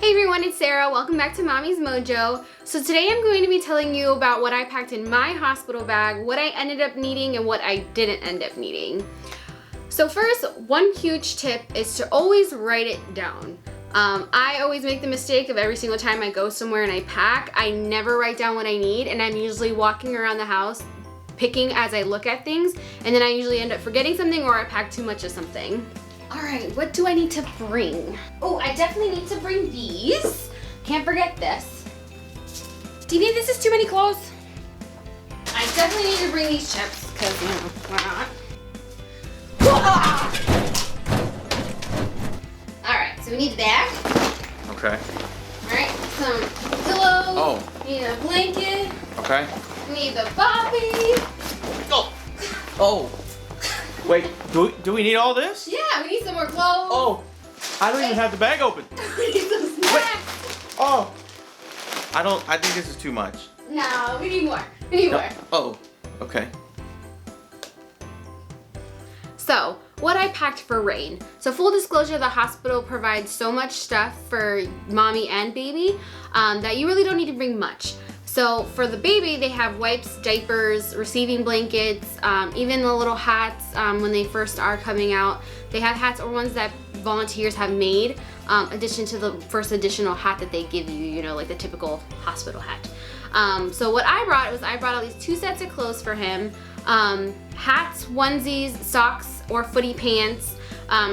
Hey everyone, it's Sarah. Welcome back to Mommy's Mojo. So today I'm going to be telling you about what I packed in my hospital bag, what I ended up needing, and what I didn't end up needing. So first, one huge tip is to always write it down. I always make the mistake of every single time I go somewhere and I pack, I never write down what I need, and I'm usually walking around the house picking as I look at things, and then I usually end up forgetting something or I pack too much of something. All right, what do I need to bring? Oh, I definitely need to bring these. Can't forget this. Do you think this is too many clothes? I definitely need to bring these chips, because, you know, why not? All right, so we need the bag. Okay. All right, some pillows. Oh. We need a blanket. Okay. We need the Bobby. Oh. Oh. Wait, do we need all this? Yeah, we need some more clothes. Oh, I don't even have the bag open. We need some snacks. Oh. I think this is too much. No, we need more. We need more. Oh, okay. So, what I packed for Rain. So full disclosure, the hospital provides so much stuff for mommy and baby that you really don't need to bring much. So for the baby, they have wipes, diapers, receiving blankets, even the little hats when they first are coming out. They have hats or ones that volunteers have made, addition to the first additional hat that they give you, you know, like the typical hospital hat. So what I brought was I brought at least 2 sets of clothes for him. Hats, onesies, socks or footy pants,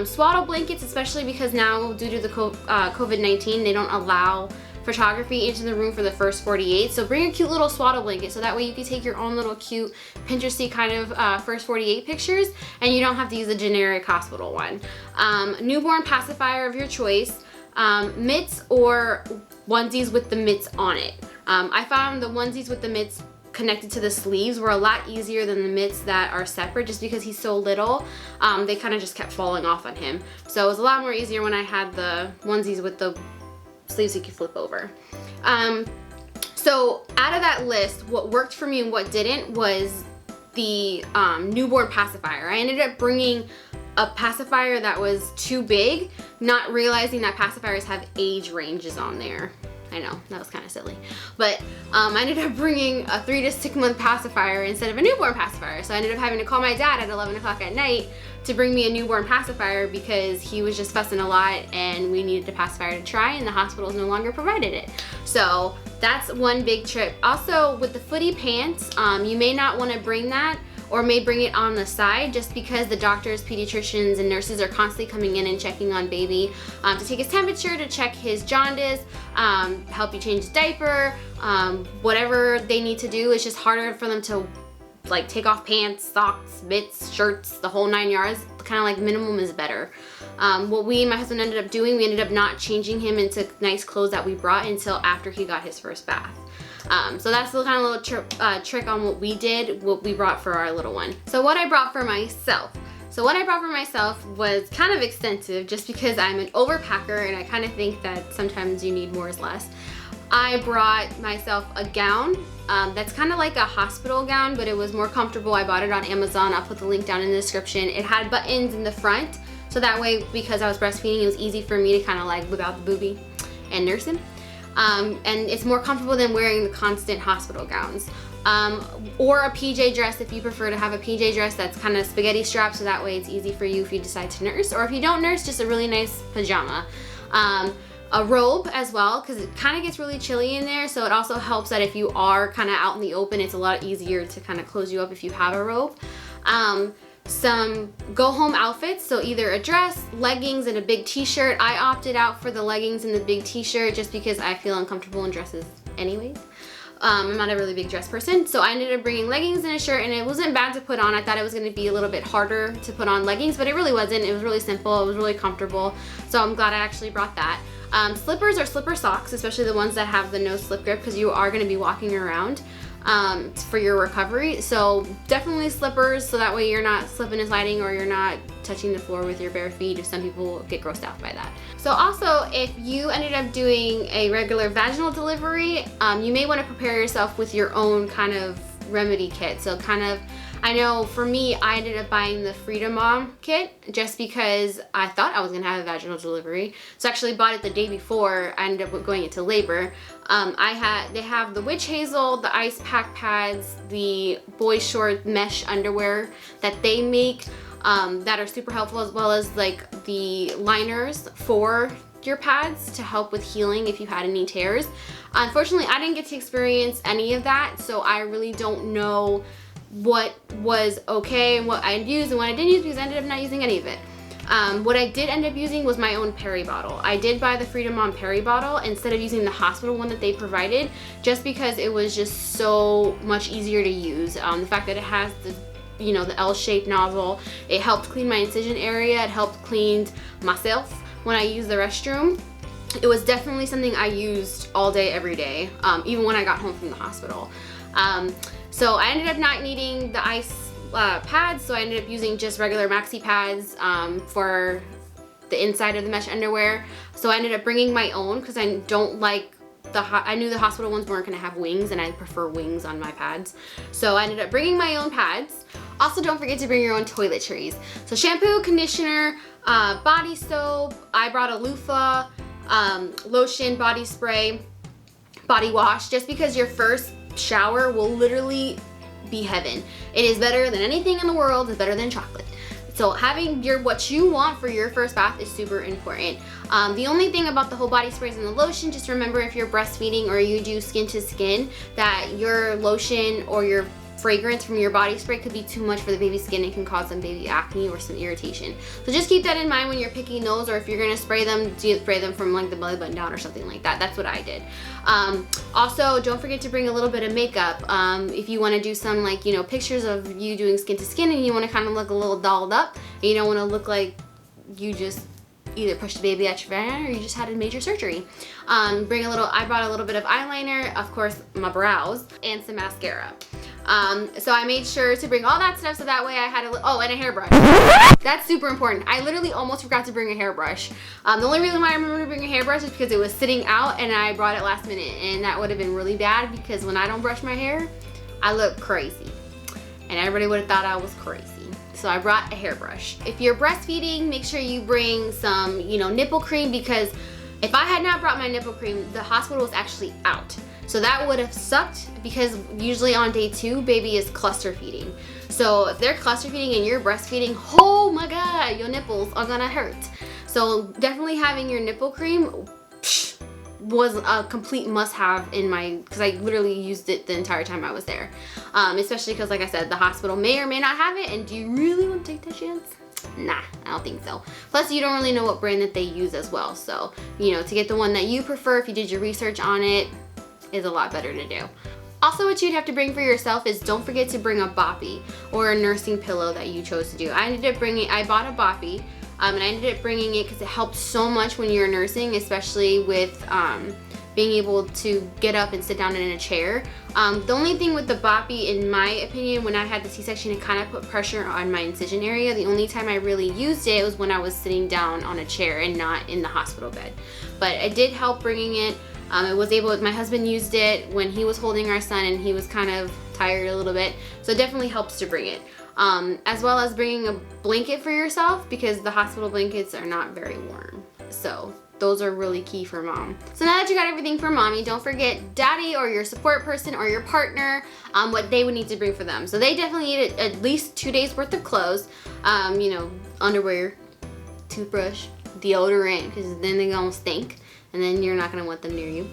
swaddle blankets, especially because now due to the COVID-19, they don't allow photography into the room for the first 48. So bring a cute little swaddle blanket so that way you can take your own little cute Pinteresty kind of first 48 pictures and you don't have to use a generic hospital one. Newborn pacifier of your choice, mitts or onesies with the mitts on it. I found the onesies with the mitts connected to the sleeves were a lot easier than the mitts that are separate just because he's so little. They kind of just kept falling off on him. So it was a lot more easier when I had the onesies with the sleeves you can flip over. So out of that list, what worked for me and what didn't was the newborn pacifier. I ended up bringing a pacifier that was too big, not realizing that pacifiers have age ranges on there. I know, that was kind of silly. But I ended up bringing a 3 to 6 month pacifier instead of a newborn pacifier. So I ended up having to call my dad at 11 o'clock at night to bring me a newborn pacifier because he was just fussing a lot and we needed a pacifier to try and the hospitals no longer provided it. So that's one big trip. Also with the footy pants, you may not want to bring that or may bring it on the side just because the doctors, pediatricians, and nurses are constantly coming in and checking on baby to take his temperature, to check his jaundice, help you change his diaper, whatever they need to do. It's just harder for them to like take off pants, socks, mitts, shirts, the whole 9 yards. Kind of like minimum is better. What we and my husband ended up doing, we ended up not changing him into nice clothes that we brought until after he got his first bath. So that's the kind of little trick on what we did, what we brought for our little one. So what I brought for myself. So what I brought for myself was kind of extensive just because I'm an overpacker and I kind of think that sometimes you need more is less. I brought myself a gown that's kind of like a hospital gown, but it was more comfortable. I bought it on Amazon. I'll put the link down in the description. It had buttons in the front, so that way, because I was breastfeeding, it was easy for me to kind of like whip out the boobie and nurse him. And it's more comfortable than wearing the constant hospital gowns. Or a PJ dress if you prefer to have a PJ dress that's kind of spaghetti strap, so that way it's easy for you if you decide to nurse, or if you don't nurse, just a really nice pajama. A robe as well, because it kind of gets really chilly in there, so it also helps that if you are kind of out in the open, it's a lot easier to kind of close you up if you have a robe. Some go home outfits, so either a dress, leggings, and a big t-shirt. I opted out for the leggings and the big t-shirt just because I feel uncomfortable in dresses anyways. I'm not a really big dress person, so I ended up bringing leggings and a shirt, and it wasn't bad to put on. I thought it was going to be a little bit harder to put on leggings, but it really wasn't. It was really simple. It was really comfortable, so I'm glad I actually brought that. Slippers or slipper socks, especially the ones that have the no slip grip, because you are going to be walking around for your recovery. So definitely slippers, so that way you're not slipping and sliding or you're not touching the floor with your bare feet, if some people get grossed out by that. So also, if you ended up doing a regular vaginal delivery, you may want to prepare yourself with your own kind of remedy kit. So kind of I know for me, I ended up buying the FridaMom kit just because I thought I was gonna have a vaginal delivery. So I actually bought it the day before I ended up going into labor. They have the witch hazel, the ice pack pads, the boy short mesh underwear that they make that are super helpful, as well as like the liners for your pads to help with healing if you had any tears. Unfortunately, I didn't get to experience any of that, so I really don't know what was okay and what I used and what I didn't use, because I ended up not using any of it. What I did end up using was my own Peri bottle. I did buy the FridaMom Peri bottle instead of using the hospital one that they provided, just because it was just so much easier to use. The fact that it has the L-shaped nozzle, it helped clean my incision area, it helped clean myself when I used the restroom. It was definitely something I used all day, every day, even when I got home from the hospital. So I ended up not needing the ice pads, so I ended up using just regular maxi pads for the inside of the mesh underwear. So I ended up bringing my own because I don't like I knew the hospital ones weren't gonna have wings, and I prefer wings on my pads. So I ended up bringing my own pads. Also, don't forget to bring your own toiletries. So shampoo, conditioner, body soap. I brought a loofah, lotion, body spray, body wash, just because your first shower will literally be heaven. It is better than anything in the world. It's better than chocolate. So having what you want for your first bath is super important. The only thing about the whole body sprays and the lotion, just remember if you're breastfeeding or you do skin to skin, that your lotion or your fragrance from your body spray could be too much for the baby's skin and can cause some baby acne or some irritation. So just keep that in mind when you're picking those, or if you're gonna spray them, spray them from like the belly button down or something like that. That's what I did. Also, don't forget to bring a little bit of makeup. If you wanna do some pictures of you doing skin to skin and you wanna kind of look a little dolled up, and you don't wanna look like you just either pushed the baby at your vagina or you just had a major surgery. I brought a little bit of eyeliner, of course my brows, and some mascara. So I made sure to bring all that stuff so that way I had and a hairbrush. That's super important. I literally almost forgot to bring a hairbrush. The only reason why I remember to bring a hairbrush is because it was sitting out and I brought it last minute, and that would have been really bad because when I don't brush my hair, I look crazy. And everybody would have thought I was crazy. So I brought a hairbrush. If you're breastfeeding, make sure you bring some, nipple cream, because if I had not brought my nipple cream, the hospital was actually out. So that would have sucked, because usually on day 2, baby is cluster feeding. So if they're cluster feeding and you're breastfeeding, oh my God, your nipples are gonna hurt. So definitely having your nipple cream was a complete must-have because I literally used it the entire time I was there. Especially because, like I said, the hospital may or may not have it, and do you really want to take that chance? Nah, I don't think so. Plus, you don't really know what brand that they use as well. So, to get the one that you prefer, if you did your research on it, is a lot better to do. Also, what you'd have to bring for yourself is, don't forget to bring a boppy or a nursing pillow that you chose to do. I bought a boppy, and I ended up bringing it because it helps so much when you're nursing, especially with being able to get up and sit down in a chair. The only thing with the boppy, in my opinion, when I had the C-section, it kind of put pressure on my incision area. The only time I really used it was when I was sitting down on a chair and not in the hospital bed. But it did help bringing it. My husband used it when he was holding our son and he was kind of tired a little bit. So it definitely helps to bring it. As well as bringing a blanket for yourself, because the hospital blankets are not very warm. So those are really key for mom. So now that you got everything for mommy, don't forget daddy or your support person or your partner, what they would need to bring for them. So they definitely need at least 2 days worth of clothes, underwear, toothbrush, deodorant, because then they're gonna stink, and then you're not gonna want them near you.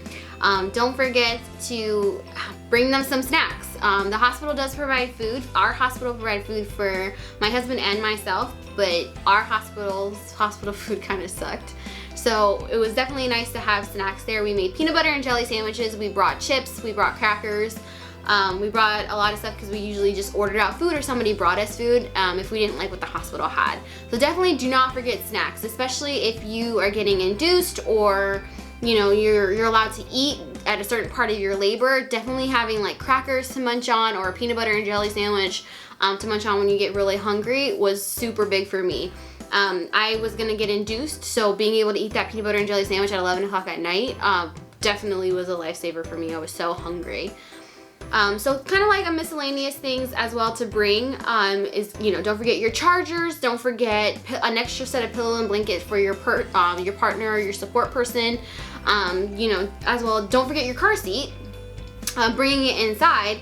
Don't forget to bring them some snacks. The hospital does provide food. Our hospital provides food for my husband and myself, but our hospital food kind of sucked. So it was definitely nice to have snacks there. We made peanut butter and jelly sandwiches. We brought chips, we brought crackers. We brought a lot of stuff because we usually just ordered out food or somebody brought us food if we didn't like what the hospital had. So definitely do not forget snacks, especially if you are getting induced or you're allowed to eat at a certain part of your labor. Definitely having like crackers to munch on or a peanut butter and jelly sandwich to munch on when you get really hungry was super big for me. I was gonna get induced, so being able to eat that peanut butter and jelly sandwich at 11 o'clock at night definitely was a lifesaver for me. I was so hungry. So kind of like a miscellaneous things as well to bring is, you know, don't forget your chargers, don't forget an extra set of pillow and blanket for your partner or your support person, you know, as well. Don't forget your car seat, bringing it inside.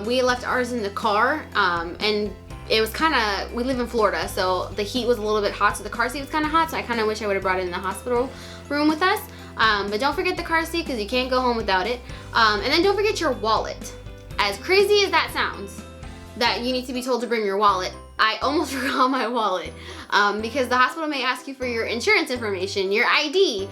We left ours in the car, and it was kind of, we live in Florida, so the heat was a little bit hot, so the car seat was kind of hot, so I kind of wish I would have brought it in the hospital room with us. But don't forget the car seat, because you can't go home without it. And then don't forget your wallet. As crazy as that sounds, that you need to be told to bring your wallet, I almost forgot my wallet, because the hospital may ask you for your insurance information, your ID,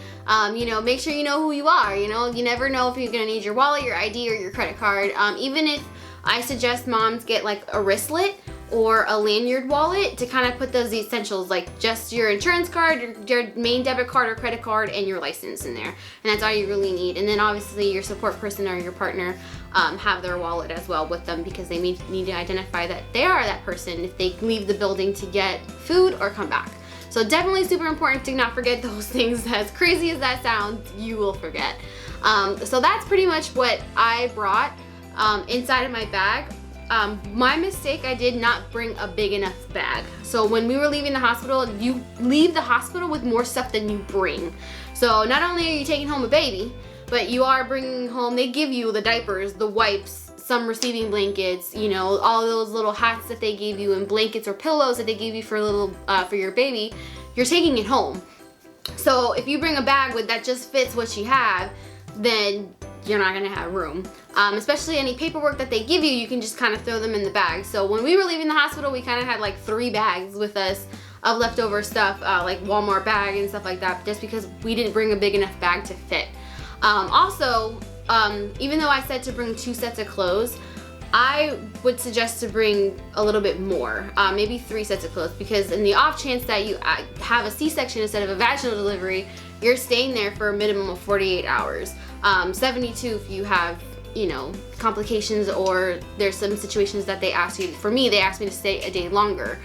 you know, make sure you know who you are, you know, you never know if you're gonna need your wallet, your ID, or your credit card. Even if I suggest moms get like a wristlet or a lanyard wallet to kind of put those essentials, like just your insurance card, your main debit card or credit card, and your license in there. And that's all you really need. And then obviously your support person or your partner have their wallet as well with them, because they need to identify that they are that person if they leave the building to get food or come back. So definitely super important to not forget those things. As crazy as that sounds, you will forget. So that's pretty much what I brought inside of my bag. My mistake, I did not bring a big enough bag. So when we were leaving the hospital, you leave the hospital with more stuff than you bring. So not only are you taking home a baby, but you are bringing home, they give you the diapers, the wipes, some receiving blankets, you know, all those little hats that they gave you, and blankets or pillows that they gave you for for your baby. You're taking it home. So if you bring a bag that just fits what you have, then you're not gonna have room. Especially any paperwork that they give you, you can just kind of throw them in the bag. So when we were leaving the hospital, we kind of had like 3 bags with us of leftover stuff, like Walmart bag and stuff like that, just because we didn't bring a big enough bag to fit. Also, even though I said to bring 2 sets of clothes, I would suggest to bring a little bit more, maybe 3 sets of clothes, because in the off chance that you have a C-section instead of a vaginal delivery, you're staying there for a minimum of 48 hours. 72 if you have, you know, complications, or there's some situations that they ask you. For me, they asked me to stay a day longer.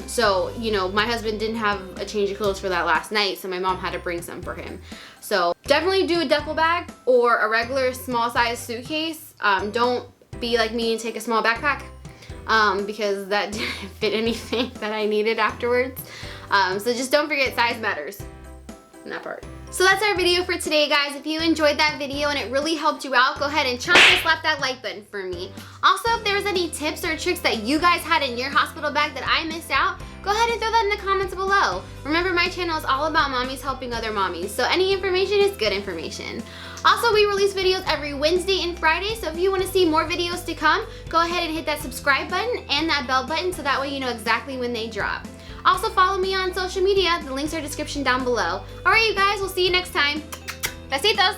So, you know, my husband didn't have a change of clothes for that last night, so my mom had to bring some for him. So definitely do a duffel bag or a regular small size suitcase. Don't be like me and take a small backpack, because that didn't fit anything that I needed afterwards. So just don't forget, size matters in that part. So that's our video for today, guys. If you enjoyed that video and it really helped you out, go ahead and slap that like button for me. Also, if there was any tips or tricks that you guys had in your hospital bag that I missed out, go ahead and throw that in the comments below. Remember, my channel is all about mommies helping other mommies, so any information is good information. Also, we release videos every Wednesday and Friday, so if you want to see more videos to come, go ahead and hit that subscribe button and that bell button, so that way you know exactly when they drop. Also, follow me on social media. The links are in the description down below. Alright, you guys, we'll see you next time. Besitos!